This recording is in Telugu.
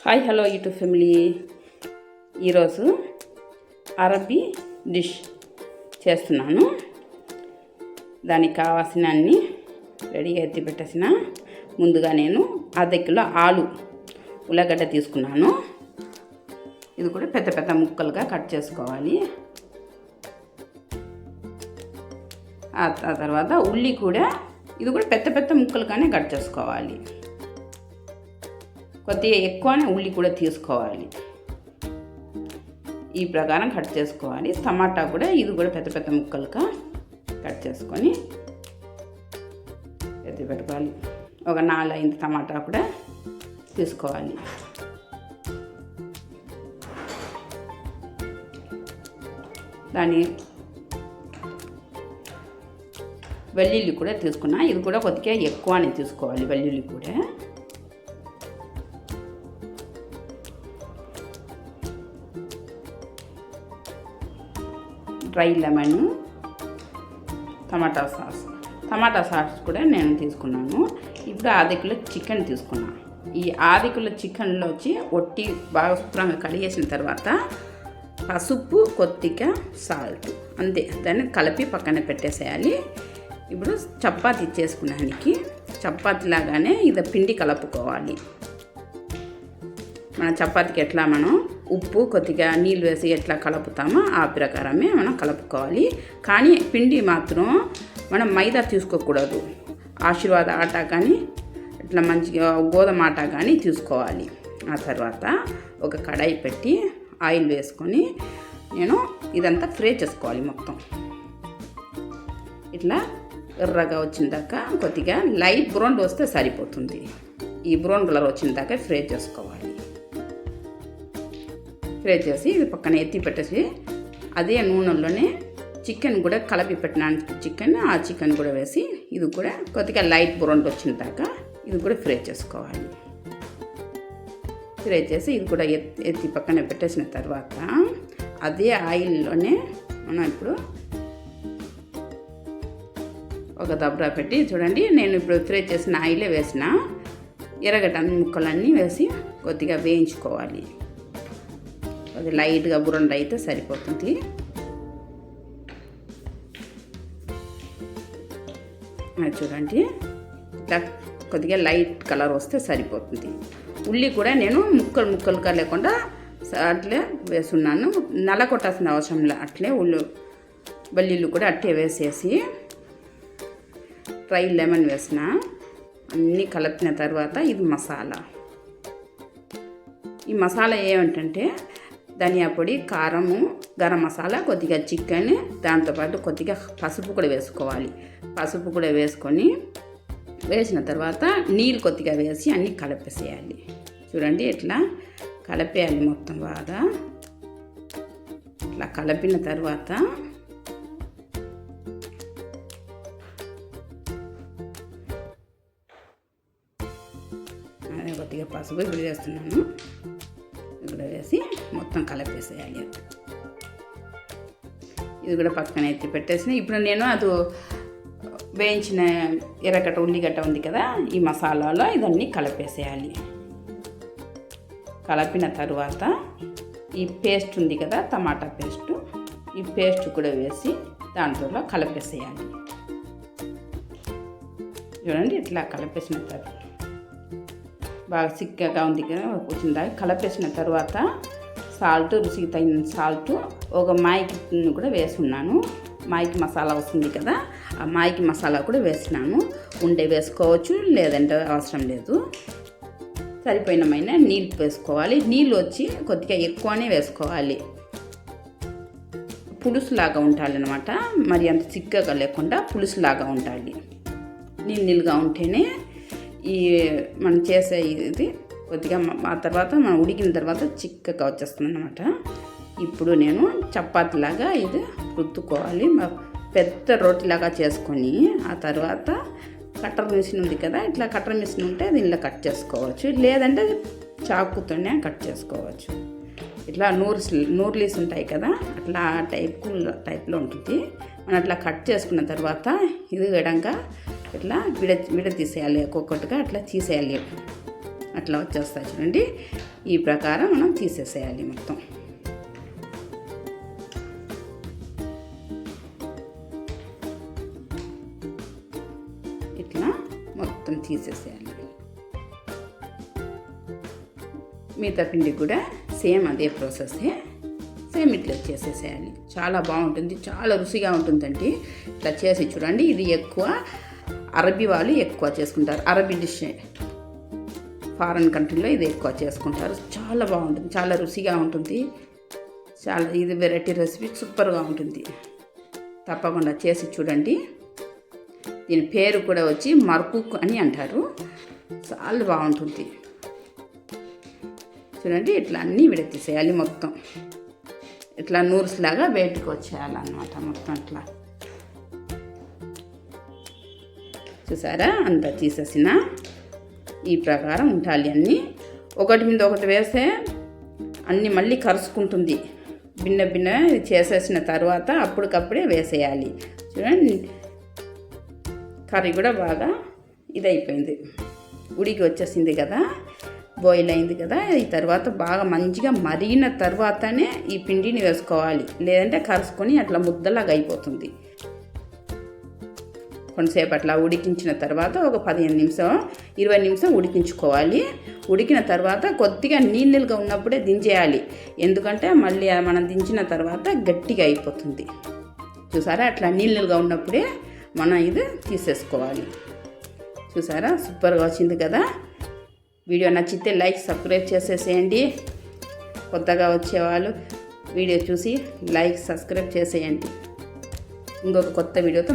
Hi hello YouTube family. ఈరోజు అరబీ డిష్ చేస్తున్నాను. దానికి కావాల్సిన అన్నీ రెడీగా ఎత్తి పెట్టేసిన. ముందుగా నేను అర్ధ కిలో ఉల్లగడ్డ తీసుకున్నాను. ఇది కూడా పెద్ద పెద్ద ముక్కలుగా కట్ చేసుకోవాలి. ఆ తర్వాత ఉల్లి కూడా ఇది కూడా పెద్ద పెద్ద ముక్కలుగానే కట్ చేసుకోవాలి. కొద్దిగా ఎక్కువనే ఉల్లి కూడా తీసుకోవాలి. ఈ ప్రకారం కట్ చేసుకోవాలి. టమాటా కూడా ఇది కూడా పెద్ద పెద్ద ముక్కలుగా కట్ చేసుకొని ఎత్తి పెట్టుకోవాలి. ఒక 4-5 టమాటా కూడా తీసుకోవాలి. దాని వెల్లుల్లి కూడా తీసుకున్నా. ఇది కూడా కొద్దిగా ఎక్కువనే తీసుకోవాలి. వెల్లుల్లి కూడా డ్రై లెమన్, టమాటా సాస్ కూడా నేను తీసుకున్నాను. ఇప్పుడు 1/2 కిలో చికెన్ తీసుకున్నాను. ఈ 1/2 కిలో చికెన్లో ఒట్టి బాగా శుభ్రంగా కడిగేసిన తర్వాత పసుపు, కొద్దిగా సాల్ట్, అంతే. దాన్ని కలిపి పక్కన పెట్టేసేయాలి. ఇప్పుడు చపాతీ చేసుకున్నానికి చపాతీ లాగానే ఇది పిండి కలుపుకోవాలి. మన చపాతీకి ఎట్లా మనం ఉప్పు కొద్దిగా నీళ్ళు వేసి ఎట్లా కలుపుతామో ఆ ప్రకారమే మనం కలుపుకోవాలి. కానీ పిండి మాత్రం మనం మైదా తీసుకోకూడదు. ఆశీర్వాద ఆటా కానీ ఇట్లా మంచిగా గోధుమ ఆటా కానీ తీసుకోవాలి. ఆ తర్వాత ఒక కడాయి పెట్టి ఆయిల్ వేసుకొని నేను ఇదంతా ఫ్రై చేసుకోవాలి. మొత్తం ఇట్లా ఎర్రగా వచ్చిన దాకా కొద్దిగా లైట్ బ్రౌన్ వస్తే సరిపోతుంది. ఈ బ్రౌన్ కలర్ వచ్చిన దాకా ఫ్రై చేసుకోవాలి. ఫ్రై చేసి ఇది పక్కన ఎత్తి పెట్టేసి అదే నూనెలోనే చికెన్ కూడా కలిపి పెట్టిన ఆ చికెన్ కూడా వేసి ఇది కూడా కొద్దిగా లైట్ బ్రౌన్ వచ్చిన దాకా ఇది కూడా ఫ్రై చేసుకోవాలి. ఫ్రై చేసి ఇది కూడా ఎత్తి పక్కన పెట్టేసిన తర్వాత అదే ఆయిల్లోనే మనం ఇప్పుడు ఒక దబ్రా పెట్టి చూడండి. నేను ఇప్పుడు ఫ్రై చేసిన ఆయిలే వేసిన ఎర్రగడ్డ ముక్కలన్నీ వేసి కొద్దిగా వేయించుకోవాలి. అది లైట్గా బ్రౌన్ అయితే సరిపోతుంది. చూడండి ఇట్లా కొద్దిగా లైట్ కలర్ వస్తే సరిపోతుంది. ఉల్లి కూడా నేను ముక్కలుగా లేకుండా అట్లే వేసున్నాను. నల్ల కొట్టాల్సిన అవసరం లే. అట్లే వెల్లుల్లి కూడా అట్టే వేసేసి డ్రై లెమన్ వేసిన అన్నీ కలిపిన తర్వాత ఇది మసాలా. ఈ మసాలా ఏమిటంటే ధనియా పొడి, కారము, గరం మసాలా, కొద్దిగా చికెన్, దాంతోపాటు కొద్దిగా పసుపు కూడా వేసుకోవాలి. పసుపు కూడా వేసిన తర్వాత నీళ్ళు కొద్దిగా వేసి అన్నీ కలిపేసేయాలి. చూడండి ఇట్లా కలిపేయాలి మొత్తం బాగా. ఇట్లా కలిపిన తర్వాత కొద్దిగా పసుపు ఇప్పుడు వేస్తున్నాను. ఇక్కడ వేసి మొత్తం కలిపేసేయాలి. ఇది కూడా పక్కన ఎత్తి పెట్టేసిన. ఇప్పుడు నేను అది వేయించిన ఎర్రగడ్డ ఉల్లిగడ్డ ఉంది కదా, ఈ మసాలాలో ఇదన్నీ కలిపేసేయాలి. కలిపిన తర్వాత ఈ పేస్ట్ ఉంది కదా, టమాటా పేస్టు, ఈ పేస్ట్ కూడా వేసి దాంట్లో కలిపేసేయాలి. చూడండి ఇట్లా కలిపేసిన తర్వాత బాగా చిక్కగా ఉంది కదా, వచ్చిందా. కలిపేసిన తర్వాత సాల్ట్, రుచికి తగిన సాల్ట్, ఒక మాయికి కూడా వేసున్నాను. మాయికి మసాలా వస్తుంది కదా, ఆ మాయికి మసాలా కూడా వేసినాను. ఉండే వేసుకోవచ్చు, లేదంటే అవసరం లేదు. సరిపోయినమైన నీళ్ళు వేసుకోవాలి. నీళ్ళు కొద్దిగా ఎక్కువనే వేసుకోవాలి. పులుసులాగా ఉండాలి అన్నమాట. మరి అంత చిక్కగా లేకుండా పులుసులాగా ఉండాలి. నీళ్ళుగా ఉంటేనే ఈ మనం చేసే ఇది కొద్దిగా ఆ తర్వాత మనం ఉడికిన తర్వాత చిక్కగా వచ్చేస్తుంది అన్నమాట. ఇప్పుడు నేను చపాతీలాగా ఇది రుద్దుకోవాలి. పెద్ద రోటిలాగా చేసుకొని ఆ తర్వాత కట్టర్ మిషన్ ఉంది కదా, ఇట్లా కట్టర్ మిషన్ ఉంటే దీనిలో కట్ చేసుకోవచ్చు, లేదంటే చాకుతోనే కట్ చేసుకోవచ్చు. ఇట్లా నూర్లీస్ ఉంటాయి కదా, అట్లా టైప్లో ఉంటుంది. మనం అట్లా కట్ చేసుకున్న తర్వాత ఇది విధంగా ఇట్లా విడ తీసేయాలి. ఒక్కొక్కటిగా అట్లా తీసేయాలి. అట్లా వచ్చేస్తాయి చూడండి. ఈ ప్రకారం మనం తీసేసేయాలి మొత్తం. ఇట్లా మొత్తం తీసేసేయాలి. మిగతా పిండి కూడా సేమ్ అదే ప్రాసెసే, సేమ్ ఇట్లా చేసేసేయాలి. చాలా బాగుంటుంది, చాలా రుచిగా ఉంటుందండి. ఇట్లా చేసి చూడండి. ఇది ఎక్కువ అరబీ వాళ్ళు ఎక్కువ చేసుకుంటారు. అరబీ డిష్ ఫారెన్ కంట్రీలో ఇది ఎక్కువ చేసుకుంటారు. చాలా బాగుంటుంది, చాలా రుచిగా ఉంటుంది. చాలా ఇది వెరైటీ రెసిపీ, సూపర్గా ఉంటుంది. తప్పకుండా చేసి చూడండి. దీని పేరు కూడా వచ్చి మర్కుక్ అని అంటారు. చాలా బాగుంటుంది. చూడండి, ఇట్లా అన్నీ విడతీసేయాలి మొత్తం. ఇట్లా నూరుస్ లాగా బయటకు వచ్చేయాలన్నమాట మొత్తం. ఇట్లా చూసారా, అంతా తీసేసిన ఈ ప్రకారం ఉండాలి. అన్నీ ఒకటి మీద ఒకటి వేస్తే అన్నీ మళ్ళీ కరుచుకుంటుంది. భిన్న చేసేసిన తర్వాత అప్పటికప్పుడే వేసేయాలి. చూడండి, కర్రీ కూడా బాగా ఇదైపోయింది, ఉడికి వచ్చేసింది కదా, బాయిల్ అయింది కదా. ఈ తర్వాత బాగా మంచిగా మరిగిన తర్వాతనే ఈ పిండిని వేసుకోవాలి, లేదంటే కరుచుకొని అట్లా ముద్దలాగా అయిపోతుంది. కొంతసేపు అట్లా ఉడికించిన తర్వాత ఒక 15 నిమిషం 20 నిమిషం ఉడికించుకోవాలి. ఉడికిన తర్వాత కొద్దిగా నీళ్ళుగా ఉన్నప్పుడే దించేయాలి, ఎందుకంటే మళ్ళీ మనం దించిన తర్వాత గట్టిగా అయిపోతుంది. చూసారా, అట్లా నీళ్ళుగా ఉన్నప్పుడే మనం ఇది తీసేసుకోవాలి. చూసారా, సూపర్గా వచ్చింది కదా. వీడియో నచ్చితే లైక్, సబ్స్క్రైబ్ చేసేసేయండి. కొత్తగా వచ్చేవాళ్ళు వీడియో చూసి లైక్, సబ్స్క్రైబ్ చేసేయండి. ఇంకొక కొత్త వీడియోతో